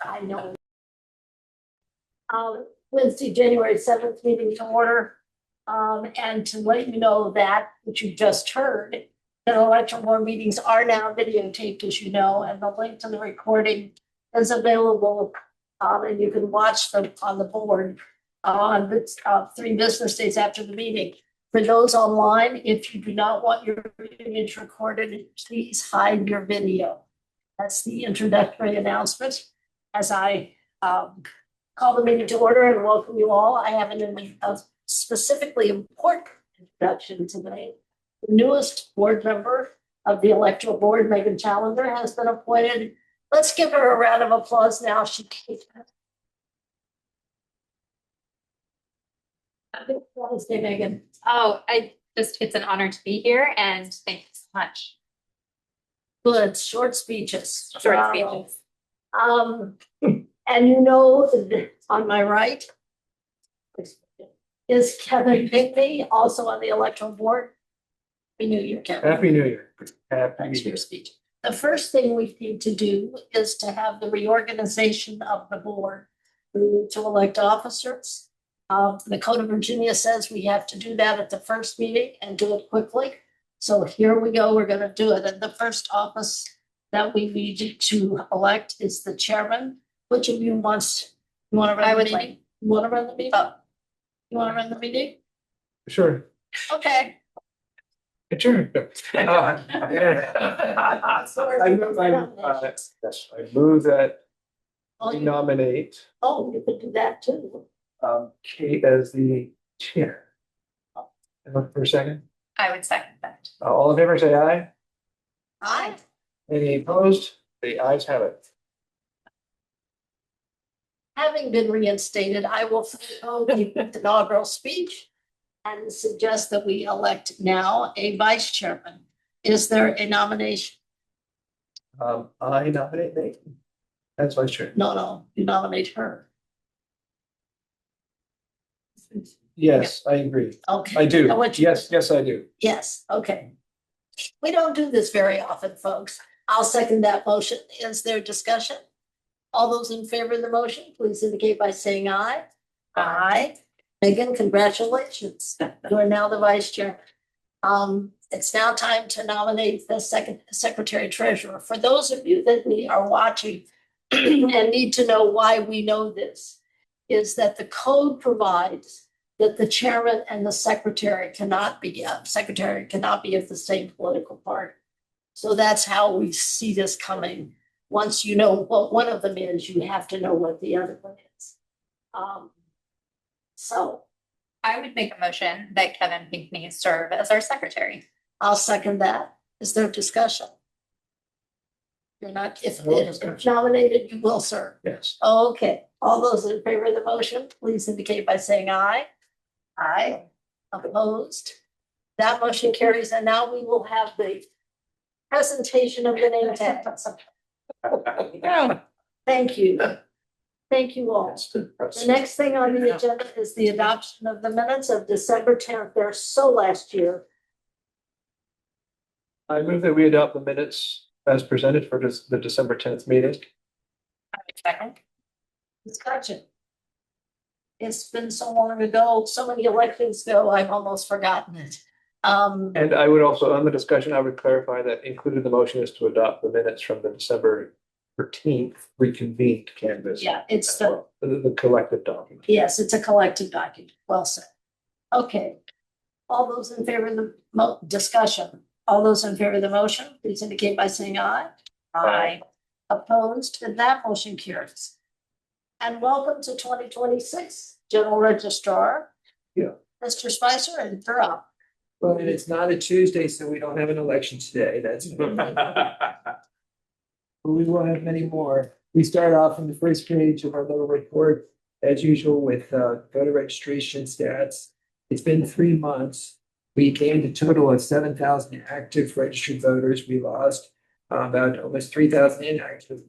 I know. Wednesday, January 7th, meeting to order. And to let you know that, which you just heard, that electoral board meetings are now videotaped, as you know, and the link to the recording is available. And you can watch them on the board on the 3 business days after the meeting. For those online, if you do not want your image recorded, please hide your video. That's the introductory announcement. As I call the meeting to order and welcome you all, I have a specifically important introduction today. The newest board member of the Electoral Board, Megan Challenger, has been appointed. Let's give her a round of applause now. She Wednesday, Megan. Oh, it's an honor to be here and thank you so much. Good, short speeches. Short speeches. And you know, on my right is Kevin Pinkney, also on the Electoral Board. Happy New Year, Kevin. Happy New Year. Happy Thanks New for Year. your speech. The first thing we need to do is to have the reorganization of the board. We need to elect officers. The Code of Virginia says we have to do that at the first meeting and do it quickly. So here we go, we're gonna do it. And the first office that we need to elect is the chairman. Which of you wants, you wanna run the meeting? You wanna run the meeting? You wanna run the meeting? Sure. Okay. Sure. I move that Oh, we nominate you could do that too. Kate as the chair. And look for a second. I would second that. All in favor, say aye. Aye. Any opposed? The ayes have it. Having been reinstated, I will follow the inaugural speech and suggest that we elect now a vice chairman. Is there a nomination? I nominate Nate as vice chair. No, you nominate her. Yes, I agree. Okay. I do. Now what you- Yes, I do. Yes, okay. We don't do this very often, folks. I'll second that motion. Is there discussion? All those in favor of the motion, please indicate by saying aye. Aye. Megan, congratulations. You are now the vice chair. It's now time to nominate the second secretary treasurer. For those of you that are watching and need to know why we know this, is that the code provides that the chairman and the secretary cannot be of the same political party. So that's how we see this coming. Once you know what one of them is, you have to know what the other one is. So I would make a motion that Kevin Pinkney serve as our secretary. I'll second that. Is there discussion? You're not, if nominated, you will serve. Yes. Okay, all those in favor of the motion, please indicate by saying aye. Aye. Opposed? That motion carries, and now we will have the presentation of the name tags. Thank you. Thank you all. The next thing on the agenda is the adoption of the minutes of December 10th. They're so last year. I move that we adopt the minutes as presented for the December 10th meeting. I would second. Discussion. It's been so long ago, so many elections ago, I've almost forgotten it. And I would also, on the discussion, I would clarify that included in the motion is to adopt the minutes from the December 13th reconvened canvas. Yeah, it's the collective document. yes, it's a collective document. Well said. Okay. All those in favor of the discussion, all those in favor of the motion, please indicate by saying aye. Aye. Opposed, and that motion carries. And welcome to 2026, General Registrar. Yeah. Mr. Spicer, and you're up. Well, and it's not a Tuesday, so we don't have an election today. That's. We will have many more. We start off on the first page of our little report, as usual, with voter registration stats. It's been 3 months. We gained a total of 7,000 active registered voters. We lost about almost 3,000 inactive.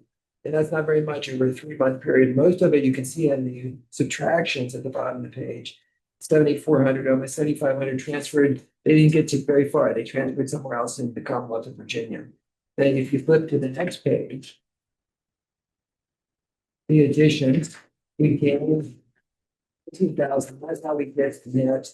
And that's not very much over a 3-month period. Most of it you can see in the subtractions at the bottom of the page. 7,400, almost 7,500 transferred. They didn't get to very far. They transferred somewhere else in the Commonwealth of Virginia. Then if you flip to the next page, the additions, we gained 2,000. That's how we get the net,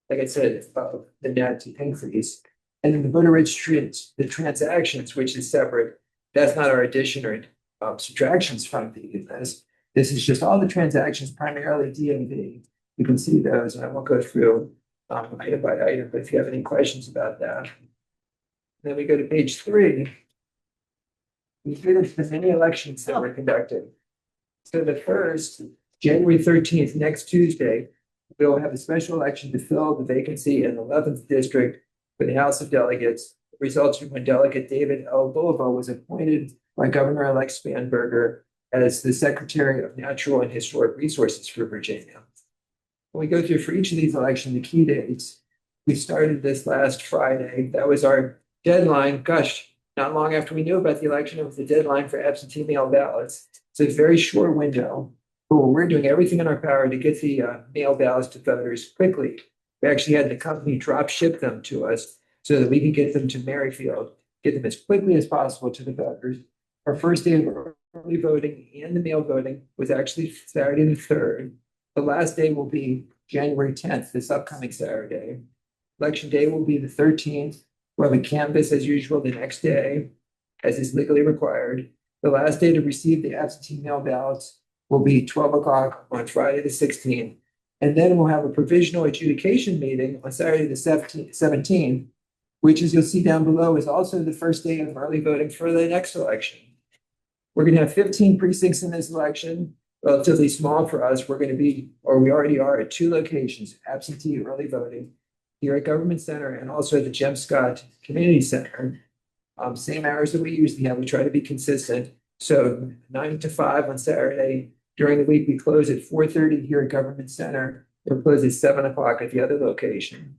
like I said, the net increase. And then the voter registry, the transactions, which is separate, that's not our addition or subtractions from this. This is just all the transactions, primarily DMV. You can see those, and I won't go through item by item, but if you have any questions about that. Then we go to page 3. We get into the many elections that were conducted. So the first, January 13th, next Tuesday, we'll have a special election to fill the vacancy in the 11th district for the House of Delegates. Results from when Delegate David L. Bulova was appointed by Governor-elect Spanberger as the Secretary of Natural and Historic Resources for Virginia. When we go through for each of these elections, the key dates, we started this last Friday. That was our deadline. Gosh, not long after we knew about the election, it was the deadline for absentee mail ballots. It's a very short window, but we're doing everything in our power to get the mail ballots to voters quickly. We actually had the company drop ship them to us so that we could get them to Merrifield, get them as quickly as possible to the voters. Our first day of early voting and the mail voting was actually Saturday the 3rd. The last day will be January 10th, this upcoming Saturday. Election day will be the 13th. We'll have a canvass as usual the next day, as is legally required. The last day to receive the absentee mail ballots will be 12 o'clock on Friday the 16th. And then we'll have a provisional adjudication meeting on Saturday the 17th, which, as you'll see down below, is also the first day of early voting for the next election. We're going to have 15 precincts in this election, relatively small for us. We're going to be, or we already are, at 2 locations, absentee early voting, here at Government Center and also at the Jem Scott Community Center. Same hours that we usually have. We try to be consistent. So 9 to 5 on Saturday. During the week, we close at 4:30 here at Government Center. We're closed at 7 o'clock at the other location.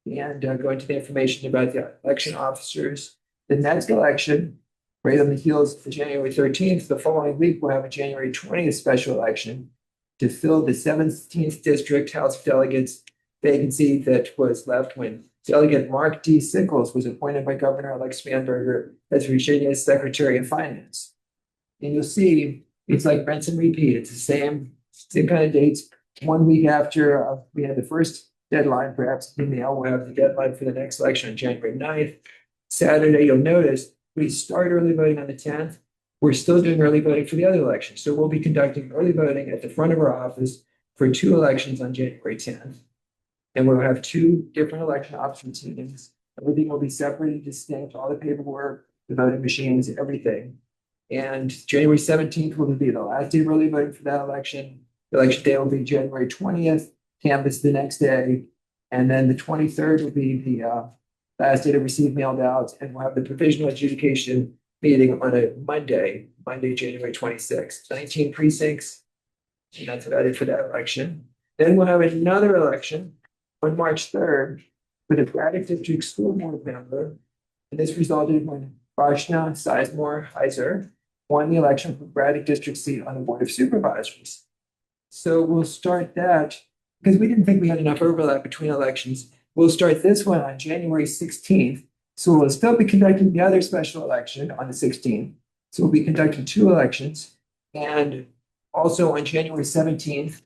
And go into the information about the election officers. The next election, right on the heels of the January 13th, the following week, we'll have a January 20th special election to fill the 17th District House of Delegates vacancy that was left when Delegate Mark D. Sickles was appointed by Governor-elect Spanberger as Virginia's Secretary of Finance. And you'll see it's like rinse and repeat. It's the same kind of dates. 1 week after we had the first deadline for absentee mail, we'll have the deadline for the next election on January 9th. Saturday, you'll notice we start early voting on the 10th. We're still doing early voting for the other elections. So we'll be conducting early voting at the front of our office for 2 elections on January 10th. And we'll have 2 different election officer meetings. Everything will be separate and distinct, all the paperwork, the voting machines, everything. And January 17th will be the last day of early voting for that election. The election day will be January 20th, canvass the next day. And then the 23rd will be the last day to receive mail ballots. And we'll have the provisional adjudication meeting on a Monday, January 26th. 19 precincts. And that's about it for that election. Then we'll have another election on March 3rd for the Braddock District School Board member. And this resulted when Rajna Sizemore Heiser won the election for Braddock District seat on the Board of Supervisors. So we'll start that because we didn't think we had enough overlap between elections. We'll start this one on January 16th. So we'll still be conducting the other special election on the 16th. So we'll be conducting 2 elections. And also on January 17th,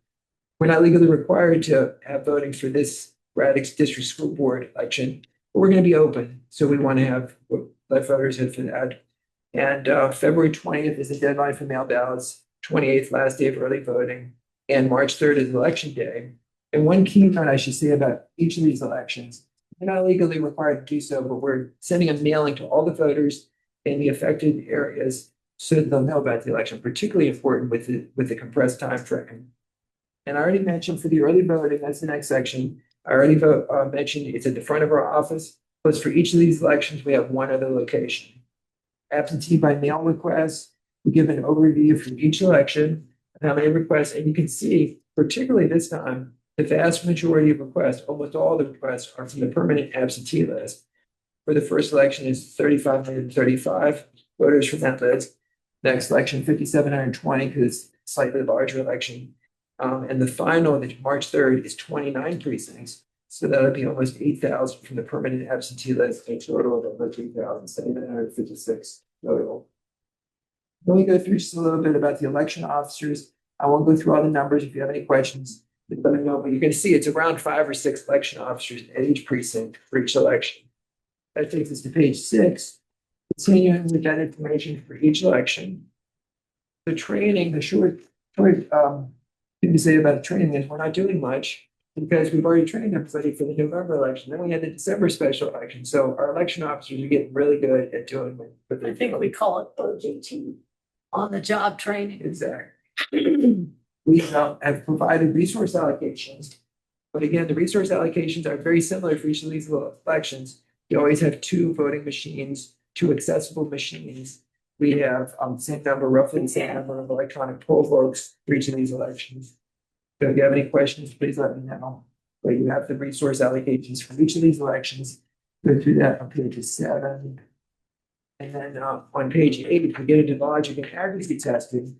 we're not legally required to have voting for this Braddock District School Board election, but we're going to be open. So we want to have let voters in for that. And February 20th is the deadline for mail ballots, 28th last day of early voting, and March 3rd is election day. And one key note I should say about each of these elections, we're not legally required to do so, but we're sending a mailing to all the voters in the affected areas so that they'll know about the election, particularly important with the compressed time frame. And I already mentioned for the early voting, that's the next section. I already mentioned it's at the front of our office. But for each of these elections, we have 1 other location. Absentee by mail requests, we give an overview for each election of how many requests. And you can see, particularly this time, the vast majority of requests, almost all the requests, are from the permanent absentee list. For the first election is 3,535 voters from that list. Next election, 5,720, because it's a slightly larger election. And the final, the March 3rd, is 29 precincts. So that'll be almost 8,000 from the permanent absentee list, a total of over 3,756 total. Let me go through just a little bit about the election officers. I won't go through all the numbers. If you have any questions, let me know, but you can see it's around 5 or 6 election officers at each precinct for each election. That takes us to page 6. Continuing with that information for each election. The training, the short thing to say about the training is we're not doing much because we've already trained everybody for the November election. Then we had the December special election. So our election officers are getting really good at doing what I think we call it OJT, on the job training. exactly. We have provided resource allocations. But again, the resource allocations are very similar for each of these elections. You always have 2 voting machines, 2 accessible machines. We have same number, roughly the same number of electronic poll votes for each of these elections. So if you have any questions, please let me know. But you have the resource allocations for each of these elections. Go through that on page 7. And then on page 8, we get into logic and accuracy testing.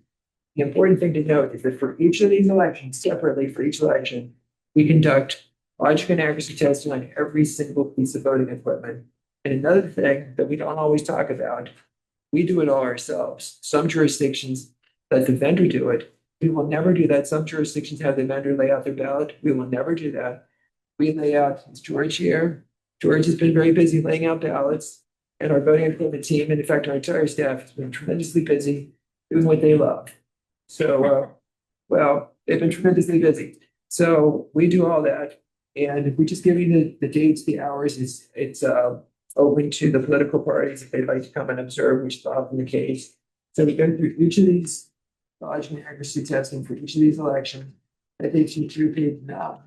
The important thing to note is that for each of these elections, separately for each election, we conduct logic and accuracy testing on every single piece of voting equipment. And another thing that we don't always talk about, we do it all ourselves. Some jurisdictions let the vendor do it. We will never do that. Some jurisdictions have the vendor lay out their ballot. We will never do that. We lay out, it's George here. George has been very busy laying out ballots, and our voting equipment team, and in fact, our entire staff has been tremendously busy doing what they love. So, well, they've been tremendously busy. So we do all that. And if we just give you the dates, the hours, it's open to the political parties if they'd like to come and observe, which is often the case. So we go through each of these logic and accuracy testing for each of these elections. That takes you through page 9,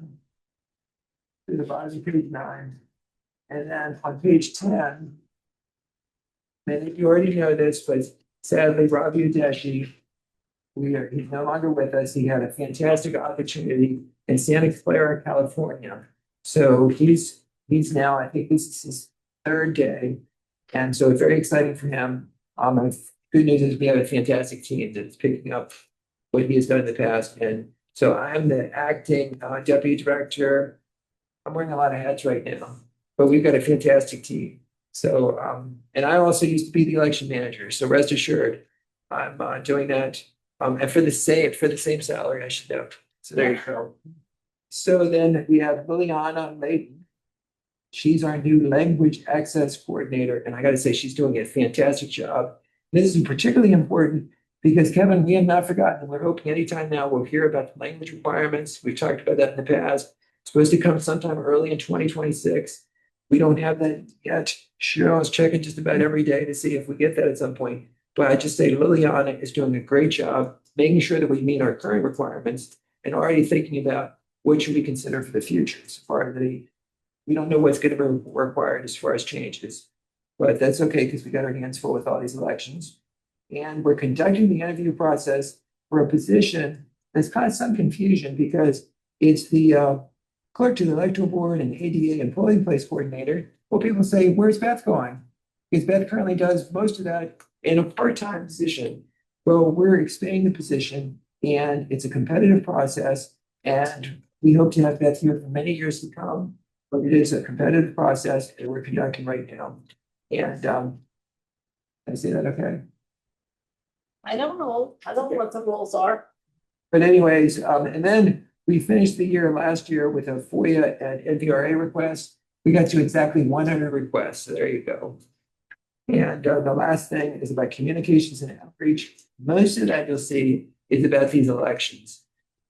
to the bottom of page 9. And then on page 10, and you already know this, but sadly, Ravi Udeshi, he's no longer with us. He had a fantastic opportunity in Santa Clara, California. So he's now, I think this is his 3rd day. And so it's very exciting for him. Good news is we have a fantastic team that's picking up what he has done in the past. And so I'm the acting deputy director. I'm wearing a lot of hats right now, but we've got a fantastic team. So, and I also used to be the election manager. So rest assured, I'm doing that. And for the same salary, I should note. So there you go. So then we have Liliana Layton. She's our new language access coordinator. And I got to say, she's doing a fantastic job. This is particularly important because, Kevin, we have not forgotten. We're hoping anytime now we'll hear about the language requirements. We've talked about that in the past. It's supposed to come sometime early in 2026. We don't have that yet. Cheryl's checking just about every day to see if we get that at some point. But I just say Liliana is doing a great job making sure that we meet our current requirements and already thinking about what should we consider for the future. As far as we don't know what's going to be required as far as changes, but that's okay because we got our hands full with all these elections. And we're conducting the interview process for a position that's caused some confusion because it's the clerk to the electoral board and ADA and polling place coordinator. Well, people say, where's Beth going? Because Beth currently does most of that in a part-time position. Well, we're expanding the position and it's a competitive process. And we hope to have Beth here for many years to come. But it is a competitive process that we're conducting right now. And I say that okay? I don't know what the rules are. But anyways, and then we finished the year last year with a FOIA and NVRA request. We got to exactly 100 requests. So there you go. And the last thing is about communications and outreach. Most of that you'll see is about these elections.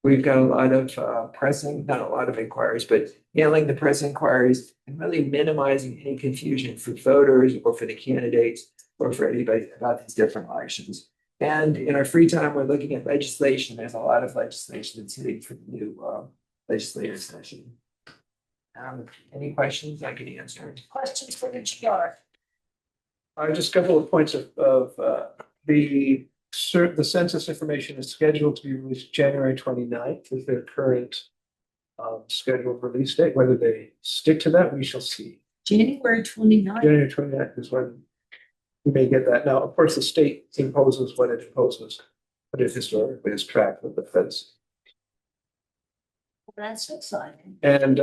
We've got a lot of pressing, not a lot of inquiries, but handling the press inquiries and really minimizing any confusion for voters or for the candidates or for anybody about these different elections. And in our free time, we're looking at legislation. There's a lot of legislation that's hitting for the new legislative session. Any questions I can answer? Questions for the GR? Just a couple of points of the census information is scheduled to be released January 29th is their current scheduled release date. Whether they stick to that, we shall see. January 29th. January 29th is when we may get that. Now, of course, the state imposes what it imposes, but it historically is tracked with the feds. That's exciting. And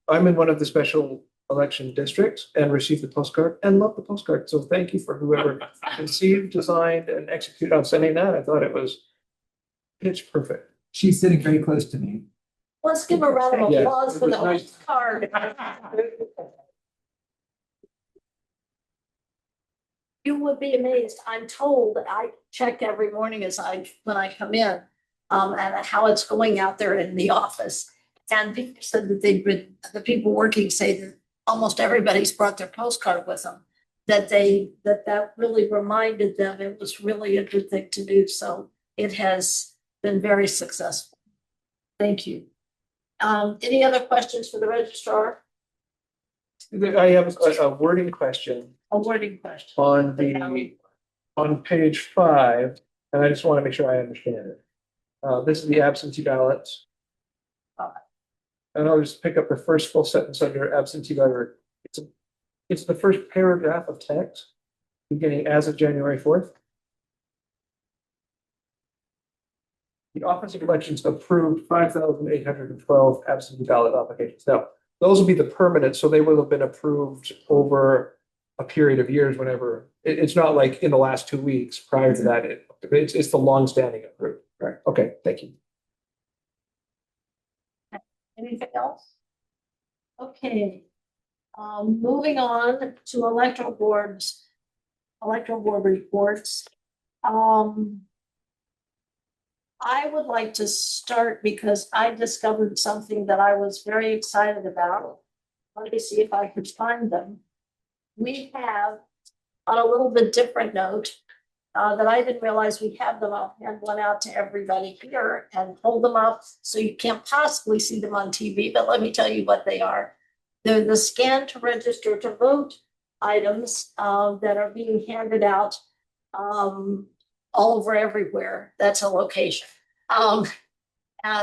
I'm in one of the special election district and received the postcard and loved the postcard. So thank you for whoever conceived, designed, and executed on sending that. I thought it was pitch perfect. She's sitting very close to me. Let's give a round of Yes, applause it for was the nice. card. You would be amazed. I'm told, I check every morning when I come in, and how it's going out there in the office. And people said that the people working say that almost everybody's brought their postcard with them. That really reminded them it was really a good thing to do. So it has been very successful. Thank you. Any other questions for the registrar? I have a wording question A wording question. on page 5, and I just want to make sure I understand it. This is the absentee ballots. And I'll just pick up the first full sentence under absentee ballot. It's the first paragraph of text, beginning as of January 4th. The Office of Elections approved 5,812 absentee ballot applications. Now, those will be the permanent, so they will have been approved over a period of years whenever, it's not like in the last 2 weeks prior to that, it's the longstanding approved. Right, okay, thank you. Anything else? Okay. Moving on to electoral board reports. I would like to start because I discovered something that I was very excited about. Let me see if I can find them. We have, on a little bit different note, that I didn't realize we have them. I'll hand one out to everybody here and hold them up so you can't possibly see them on TV, but let me tell you what they are. They're the scan to register to vote items that are being handed out all over everywhere. That's a location.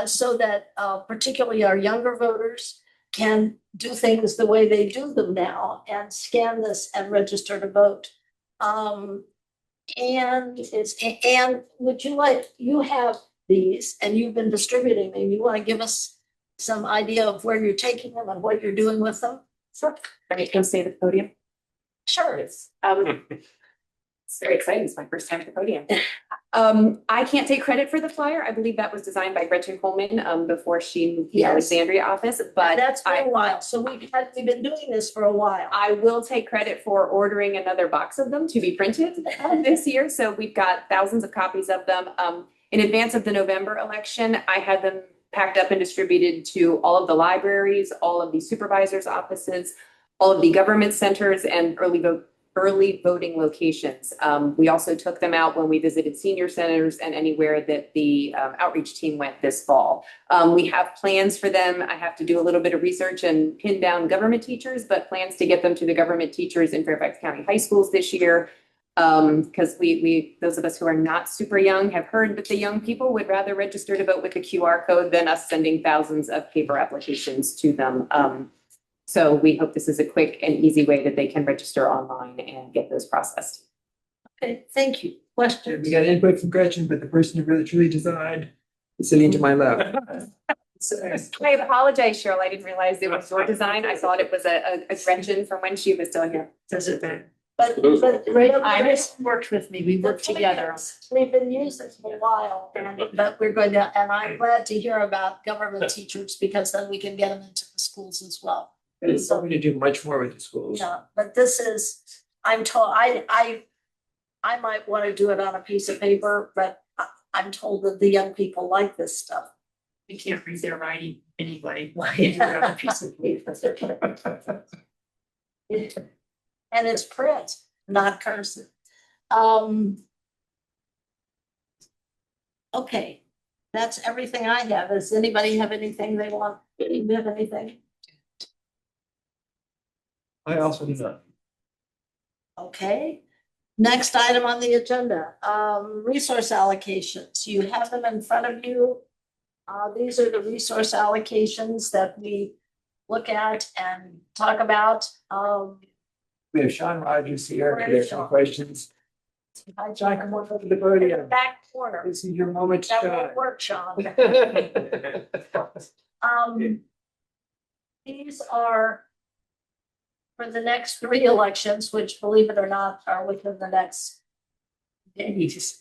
So that particularly our younger voters can do things the way they do them now and scan this and register to vote. And would you you have these and you've been distributing them. You want to give us some idea of where you're taking them and what you're doing with them? Sure. Let me come stay at the podium. Sure. It's very exciting. It's my first time at the podium. I can't take credit for the flyer. I believe that was designed by Gretchen Coleman before she moved to the Yes. Alexandria office, but That's been a while. So we've been doing this for a while. I will take credit for ordering another box of them to be printed this year. So we've got thousands of copies of them. In advance of the November election, I had them packed up and distributed to all of the libraries, all of the supervisors' offices, all of the government centers, and early voting locations. We also took them out when we visited senior centers and anywhere that the outreach team went this fall. We have plans for them. I have to do a little bit of research and pin down government teachers, but plans to get them to the government teachers in Fairfax County high schools this year. Because we those of us who are not super young have heard that the young people would rather register to vote with the QR code than us sending thousands of paper applications to them. So we hope this is a quick and easy way that they can register online and get those processed. Okay, thank you. Questions? We got input from Gretchen, but the person who really truly designed is sitting to my left. I apologize, Cheryl. I didn't realize it was your design. I thought it was a Gretchen from when she was still here. Does it? But Iris worked with me. We worked together. We've been using it for a while, but we're going to, and I'm glad to hear about government teachers because then we can get them into the schools as well. It's something to do much more with the schools. Yeah, but this is, I'm told, I might want to do it on a piece of paper, but I'm told that the young people like this stuff. We can't read their writing anyway. On a piece of paper. And it's print, not cursive. Okay, that's everything I have. Does anybody have anything they want? Do you have anything? I also do not. Okay. Next item on the agenda, resource allocations. You have them in front of you. These are the resource allocations that we look at and talk about. We have Sean Rogers here. Where If is there's some Sean? questions. Hi, Sean, come on over to the In the podium. back corner. This is your moment to That shine. won't work, Sean. These are for the next 3 elections, which believe it or not, are within the next days.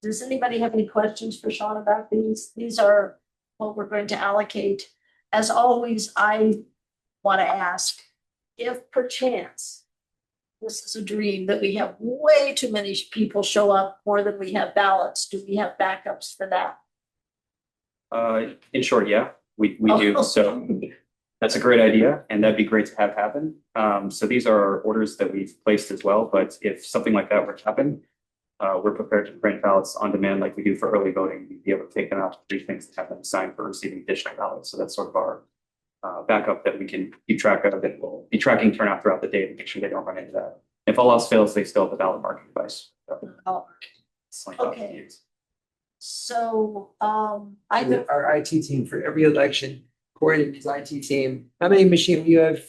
Does anybody have any questions for Sean about these? These are what we're going to allocate. As always, I want to ask if perchance this is a dream that we have way too many people show up more than we have ballots. Do we have backups for that? In short, yeah, we Oh. do. So that's a great idea, and that'd be great to have happen. So these are orders that we've placed as well, but if something like that were to happen, we're prepared to print ballots on demand like we do for early voting. We'd be able to take them out to things to have them signed for receiving additional ballots. So that's sort of our backup that we can keep track of, that will be tracking turnout throughout the day to make sure they don't run into that. If all else fails, they still have the ballot marking device. Oh, It's like option Okay. to use. So, I know, Our IT team for every election, coordinates his IT team. How many machines you have?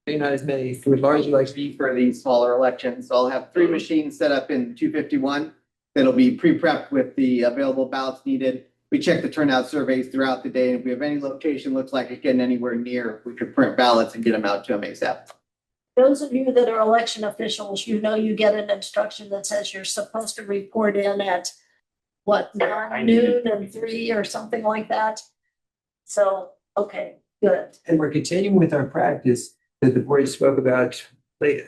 Maybe not as many for large elections. For these smaller elections. So I'll have 3 machines set up in 251 that'll be pre-prepped with the available ballots needed. We check the turnout surveys throughout the day. If we have any location looks like it's getting anywhere near, we could print ballots and get them out to them ASAP. those of you that are election officials, you know, you get an instruction that says you're supposed to report in at what, 9 noon and 3 or something like that. So, okay, good. And we're continuing with our practice that the board spoke about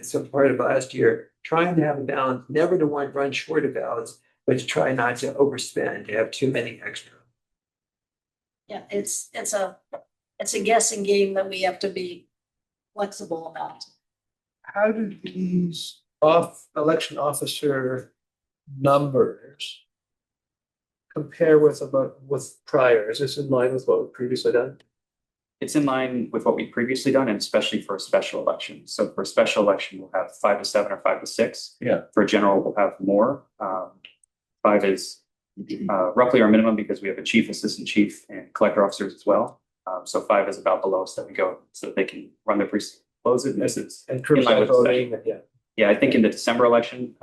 some part of last year, trying to have a balance, never to run short of ballots, but to try not to overspend, to have too many extra. Yeah, it's a guessing game that we have to be flexible about. How do these election officer numbers compare with prior? Is this in line with what we've previously done? It's in line with what we've previously done, and especially for a special election. So for a special election, we'll have 5 to 7 or 5 to 6. Yeah. For a general, we'll have more. 5 is roughly our minimum because we have a chief, assistant chief, and collector officers as well. So 5 is about the lowest that we go, so that they can run their precinct, close it. This is And in line curbside with the voting, special. yeah. Yeah, I think in the December election,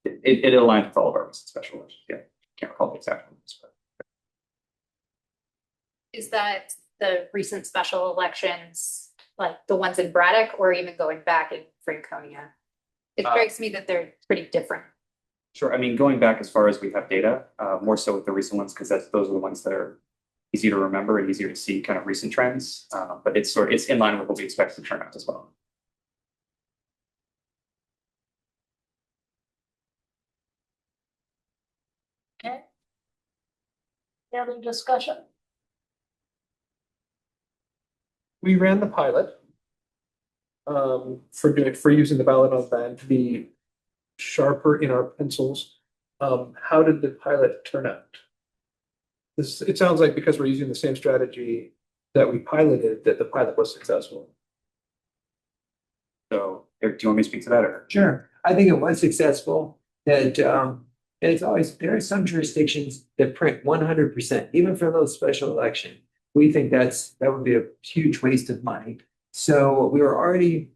it aligned with all of our recent special elections. Yeah, can't recall the exact ones, but. Is that the recent special elections, like the ones in Braddock, or even going back in Franconia? It strikes me that they're pretty different. Sure. I mean, going back as far as we have data, more so with the recent ones, because those are the ones that are easy to remember and easier to see kind of recent trends. But it's in line with what we expect to turn out as well. Okay. Any other discussion? We ran the pilot for using the ballot on band to be sharper in our pencils. How did the pilot turn out? It sounds like because we're using the same strategy that we piloted, that the pilot was successful. So, Eric, do you want me to speak to that, or? Sure, I think it was successful. That and it's always, there are some jurisdictions that print 100%, even for those special election. We think that would be a huge waste of money. So we already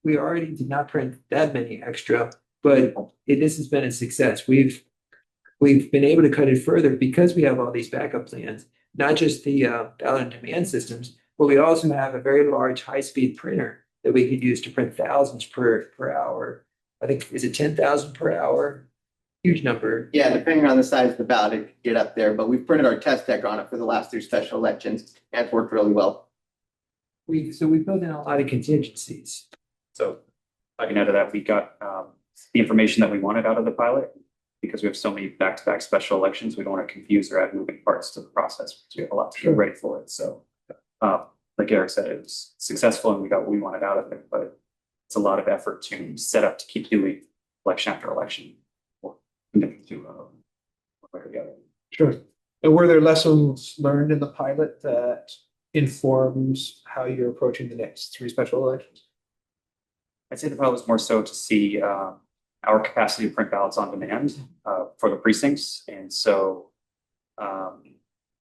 did not print that many extra, but this has been a success. We've been able to cut it further because we have all these backup plans, not just the ballot on demand systems, but we also have a very large high-speed printer that we could use to print thousands per hour. I think, is it 10,000 per hour? Huge number. Yeah, depending on the size of the ballot, it could get up there, but we've printed our test deck on it for the last 3 special elections and it's worked really well. We built in a lot of contingencies. So, I can add to that, we got the information that we wanted out of the pilot. Because we have so many back-to-back special elections, we don't want to confuse or add moving parts to the process, because we have a lot to get ready for it. So, like Eric said, it was successful and we got what we wanted out of it, but it's a lot of effort to set up to keep doing election after election. Or to one way or the other. Sure. And were there lessons learned in the pilot that informs how you're approaching the next 3 special elections? I'd say the pilot was more so to see our capacity to print ballots on demand for the precincts. And so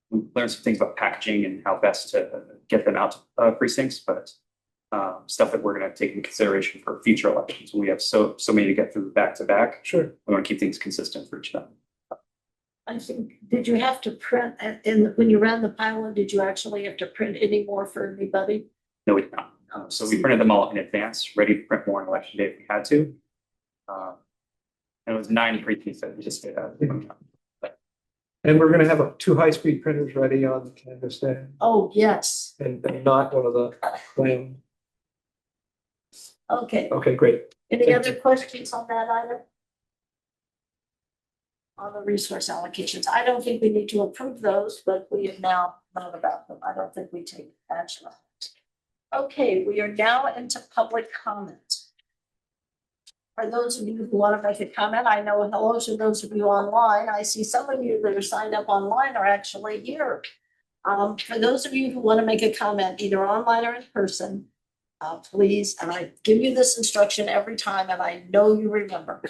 we learned some things about packaging and how best to get them out to precincts, but stuff that we're going to take into consideration for future elections. When we have so many to get through back to back, Sure. we want to keep things consistent for each of them. I think, did you have to print, when you ran the pilot, did you actually have to print any more for anybody? No, we did not. So we printed them all in advance, ready to print more on election day if we had to. And it was 9 preprints that we just did. And we're gonna have two high-speed printers ready on the canvas day, Oh, yes. and not one of the plan. Okay. Okay, great. Any other questions on that item? On the resource allocations, I don't think we need to approve those, but we have now known about them. I don't think we take action on it. Okay, we are now into public comment. For those of you who want to make a comment, I know hello to those of you online. I see some of you that are signed up online are actually here. For those of you who want to make a comment, either online or in person, please, and I give you this instruction every time, and I know you remember.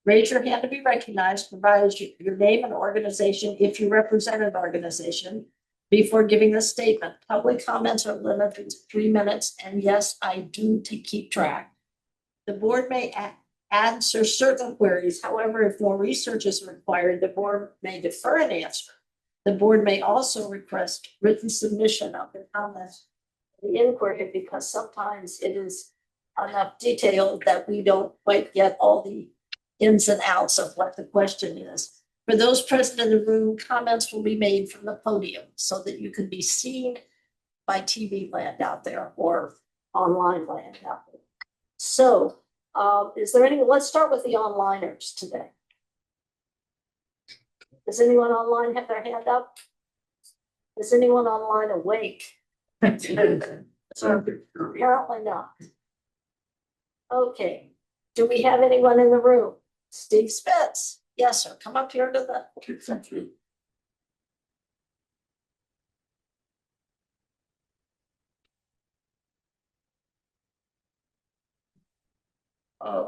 Raise your hand to be recognized, provide your name and organization if you represent an organization before giving the statement. Public comments are limited to 3 minutes, and yes, I do to keep track. The board may answer certain queries. However, if more research is required, the board may defer an answer. The board may also request written submission of the comments, the inquiry, because sometimes it is enough detail that we don't quite get all the ins and outs of what the question is. For those present in the room, comments will be made from the podium so that you can be seen by TV land out there or online land out there. So, is there any, let's start with the onliners today. Does anyone online have their hand up? Is anyone online awake? Apparently not. Okay, do we have anyone in the room? Steve Spitz, yes, sir, come up here to the. Thank you.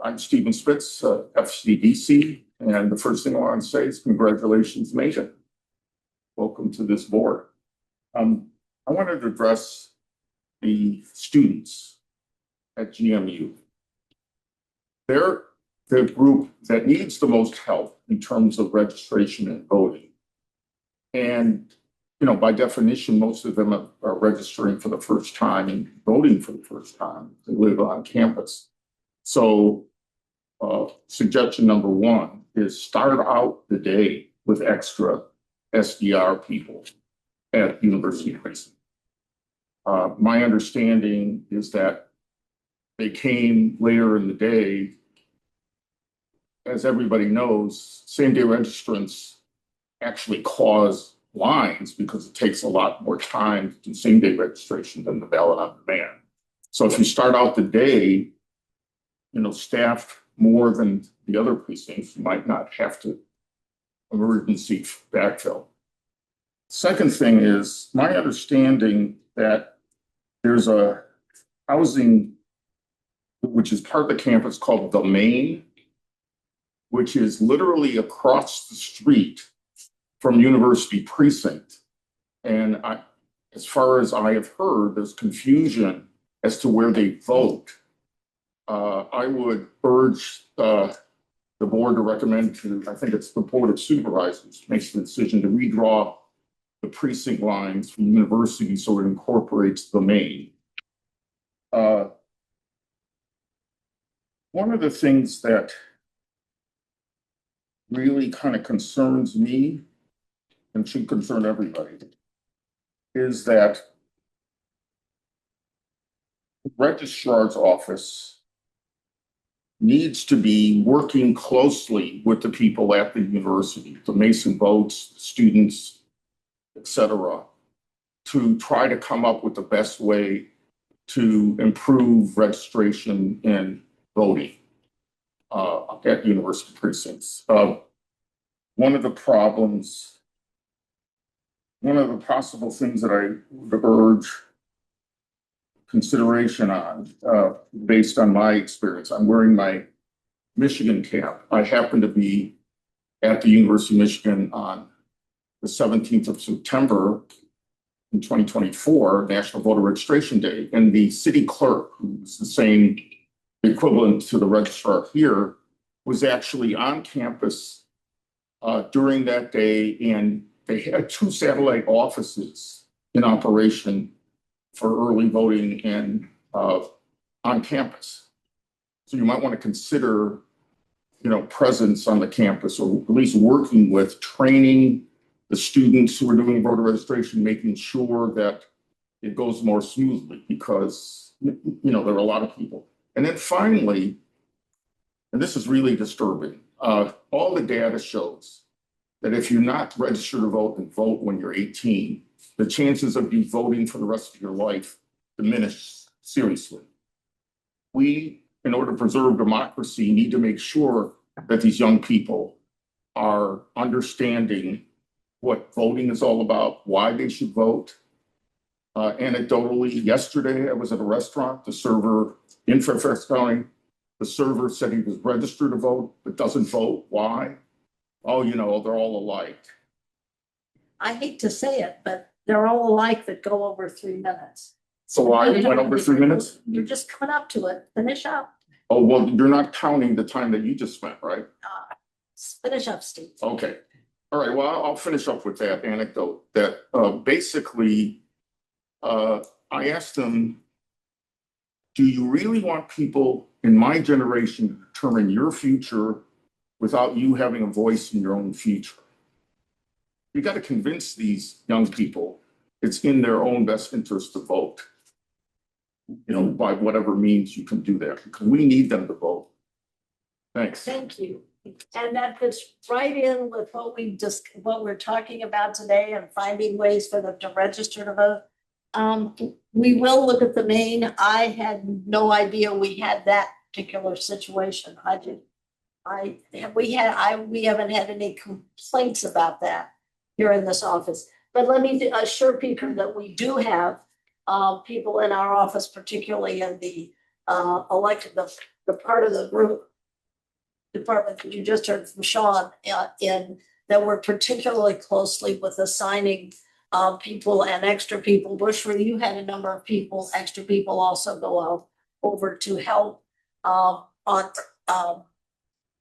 I'm Stephen Spitz, FCDC, and the first thing I want to say is congratulations, Megan. Welcome to this board. I wanted to address the students at GMU. They're the group that needs the most help in terms of registration and voting. And, you know, by definition, most of them are registering for the first time and voting for the first time. They live on campus. So suggestion number one is start out the day with extra SDR people at University Precinct. My understanding is that they came later in the day. As everybody knows, same-day registrants actually cause lines because it takes a lot more time to do same-day registration than the ballot on demand. So if you start out the day, you know, staffed more than the other precincts, you might not have to emergency backfill. Second thing is my understanding that there's a housing which is part of the campus called the Main, which is literally across the street from University Precinct. And as far as I have heard, there's confusion as to where they vote. I would urge the board to recommend to, I think it's the Board of Supervisors, makes the decision to redraw the precinct lines from University so it incorporates the Main. One of the things that really kind of concerns me and should concern everybody is that the registrar's office needs to be working closely with the people at the university, the Mason votes, students, etc., to try to come up with the best way to improve registration and voting at university precincts. One of the possible things that I would urge consideration on, based on my experience, I'm wearing my Michigan cap. I happen to be at the University of Michigan on the 17th of September in 2024, National Voter Registration Day, and the city clerk, who's the same equivalent to the registrar here, was actually on campus during that day, and they had 2 satellite offices in operation for early voting and on campus. So you might want to consider, presence on the campus, or at least working with training the students who are doing voter registration, making sure that it goes more smoothly, because, there are a lot of people. And then finally, and this is really disturbing, all the data shows that if you're not registered to vote and vote when you're 18, the chances of you voting for the rest of your life diminish seriously. We, in order to preserve democracy, need to make sure that these young people are understanding what voting is all about, why they should vote. Anecdotally, yesterday I was at a restaurant, the server in Fairfax County, the server said he was registered to vote, but doesn't vote. Why? Oh, they're all alike. I hate to say it, but they're all alike that go over 3 minutes. So I went over 3 minutes? You're just coming up to it. Finish up. Oh, well, you're not counting the time that you just spent, right? Finish up, Steve. Okay. All right, well, I'll finish up with that anecdote that basically I asked them, do you really want people in my generation to determine your future without you having a voice in your own future? You got to convince these young people it's in their own best interest to vote, by whatever means you can do that, because we need them to vote. Thanks. Thank you. And that fits right in with what we're talking about today, and finding ways for them to register to vote. We will look at the Maine. I had no idea we had that particular situation. We haven't had any complaints about that here in this office. But let me assure people that we do have people in our office, particularly in the elected, the part of the group department that you just heard from Sean in, that work particularly closely with assigning people and extra people. Bushra, you had a number of people, extra people also go over to help on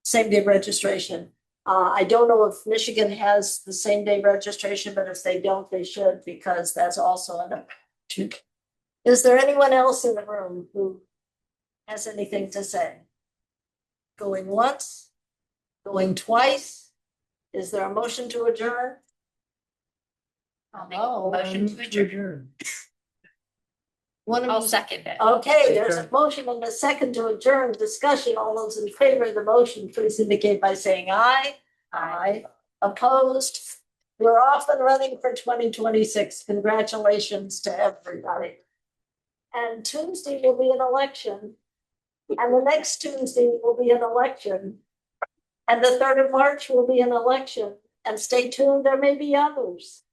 same day registration. I don't know if Michigan has the same day registration, but if they don't, they should, because that's also an opportunity. Is there anyone else in the room who has anything to say? Going once, going twice? Is there a motion to adjourn? I'll make a motion to adjourn. I'll second it. Okay, there's a motion and a second to adjourn. Discussion. All those in favor of the motion, please indicate by saying aye. Aye. Opposed? We're off and running for 2026. Congratulations to everybody. And Tuesday will be an election. And the next Tuesday will be an election. And the 3rd of March will be an election. And stay tuned, there may be others.